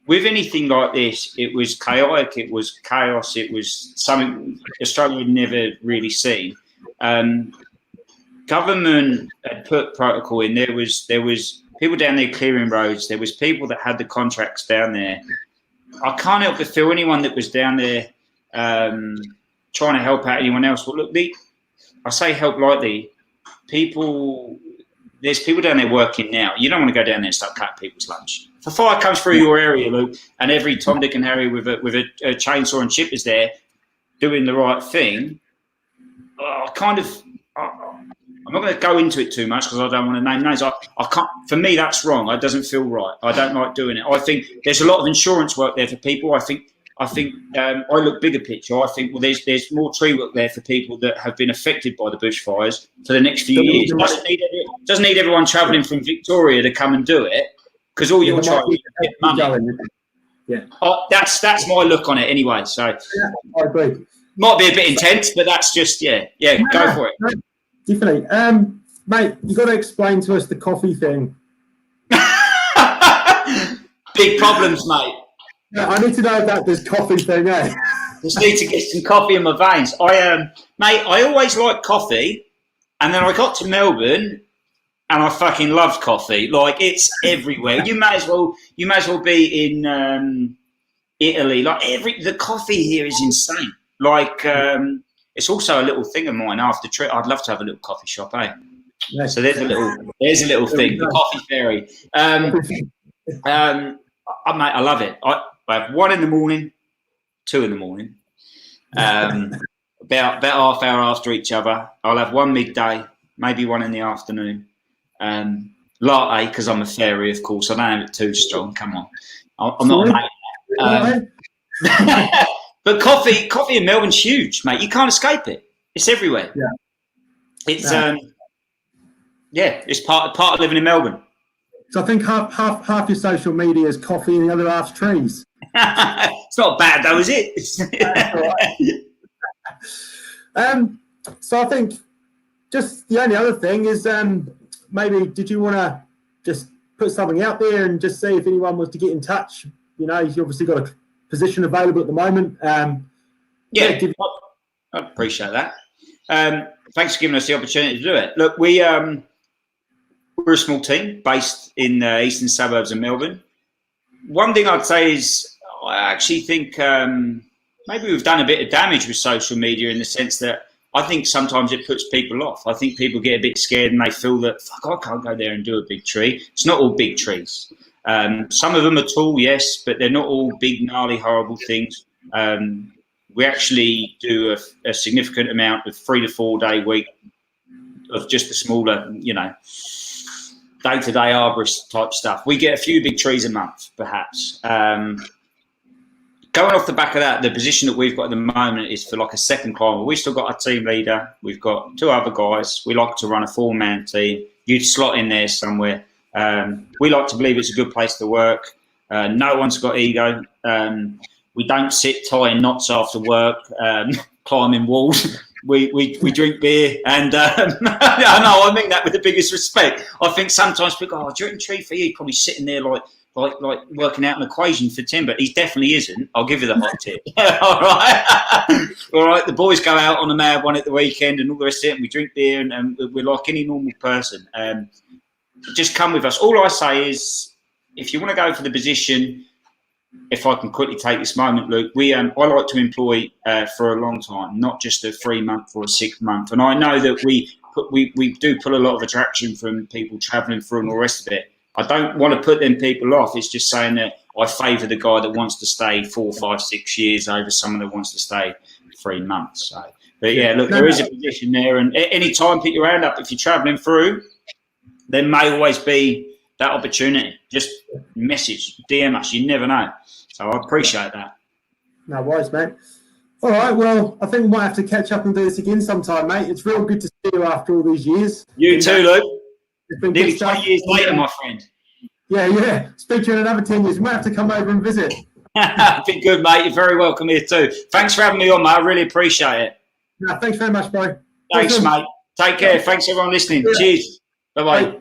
with anything like this, it was chaotic, it was chaos, it was something Australia had never really seen. Government had put protocol in. There was people down there clearing roads. There was people that had the contracts down there. I can't help but feel anyone that was down there trying to help out anyone else. Well, look, I say help lightly. There's people down there working now. You don't want to go down there and start cutting people's lunch. If a fire comes through your area, Luke, and every Tom, Dick and Harry with a chainsaw and chip is there doing the right thing, I'm not going to go into it too much because I don't want to name names. I can't. For me, that's wrong. It doesn't feel right. I don't like doing it. I think there's a lot of insurance work there for people. I think I look bigger picture. I think, well, there's more tree work there for people that have been affected by the bushfires for the next few years. Doesn't need everyone travelling from Victoria to come and do it, because all you're trying to get money. Yeah. That's my look on it anyway. So yeah, I agree. Might be a bit intense, but that's just go for it. Definitely. Mate, you got to explain to us the coffee thing. Big problems, mate. Yeah, I need to know about this coffee thing, eh? Just need to get some coffee in my veins. Mate, I always liked coffee, and then I got to Melbourne, and I fucking loved coffee. Like, it's everywhere. You may as well be in Italy. Like, the coffee here is insane. Like, it's also a little thing of mine after trip. I'd love to have a little coffee shop, eh? Yes. So there's a little thing, the coffee fairy. Mate, I love it. I have 1 in the morning, 2 in the morning, about half hour after each other. I'll have 1 midday, maybe 1 in the afternoon. Latte, because I'm a fairy, of course. I don't have it too strong. Come on, I'm not a mate. But coffee in Melbourne's huge, mate. You can't escape it. It's everywhere. Yeah. It's it's part of living in Melbourne. So I think half your social media is coffee and the other half's trees. It's not bad though, is it? So I think just the only other thing is maybe did you want to just put something out there and just see if anyone was to get in touch? You know, you've obviously got a position available at the moment. I appreciate that. Thanks for giving us the opportunity to do it. Look, we're a small team based in the eastern suburbs of Melbourne. One thing I'd say is I actually think maybe we've done a bit of damage with social media in the sense that I think sometimes it puts people off. I think people get a bit scared and they feel that, fuck, I can't go there and do a big tree. It's not all big trees. Some of them are tall, yes, but they're not all big, gnarly, horrible things. We actually do a significant amount of 3 to 4 day week of just the smaller, day-to-day arborist type stuff. We get a few big trees a month, perhaps. Going off the back of that, the position that we've got at the moment is for like a second climber. We've still got a team leader. We've got 2 other guys. We like to run a 4-man team. You'd slot in there somewhere. We like to believe it's a good place to work. No one's got ego. We don't sit tying knots after work, climbing walls. We drink beer, and I mean that with the biggest respect. I think sometimes people go, "Oh, drinking tree for you?" Probably sitting there like working out an equation for Tim, but he definitely isn't. I'll give you the hot tip. All right, all right. The boys go out on a mad one at the weekend, and all the rest of it. And we drink beer, and we're like any normal person. Just come with us. All I say is, if you want to go for the position, if I can quickly take this moment, Luke, I like to employ for a long time, not just a 3-month or a 6-month. And I know that we do put a lot of attraction from people travelling through and all the rest of it. I don't want to put them people off. It's just saying that I favour the guy that wants to stay 4, 5, 6 years over someone that wants to stay 3 months. So, but yeah, look, there is a position there, and any time, pick your hand up. If you're travelling through, there may always be that opportunity. Just message, DM us. You never know. So I appreciate that. No worries, mate. All right, well, I think we might have to catch up and do this again sometime, mate. It's real good to see you after all these years. You too, Luke. It's been nearly 20 years later, my friend. Yeah. Speak to you in another 10 years. We might have to come over and visit. Been good, mate. You're very welcome here too. Thanks for having me on, mate. I really appreciate it. No, thanks very much, bro. Thanks, mate. Take care. Thanks, everyone listening. Cheers. Bye-bye. Bye.